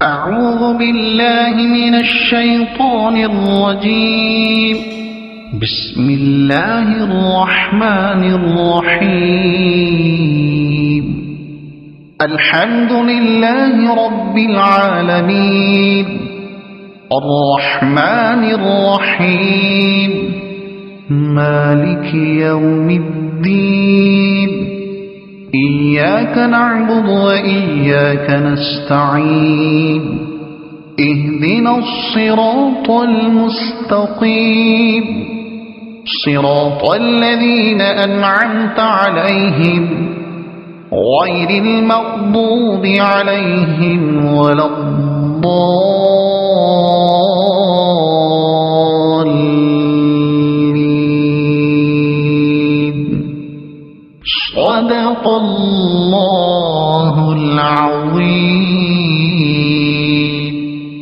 أعوذ بالله من الشيطان الرجيم. بسم الله الرحمن الرحيم. الحمد لله رب العالمين الرحمن الرحيم مالك يوم الدين. إياك نعبد وإياك نستعين. اهدنا الصراط المستقيم صراط الذين أنعمت عليهم غير المغضوب عليهم ولا الضالين.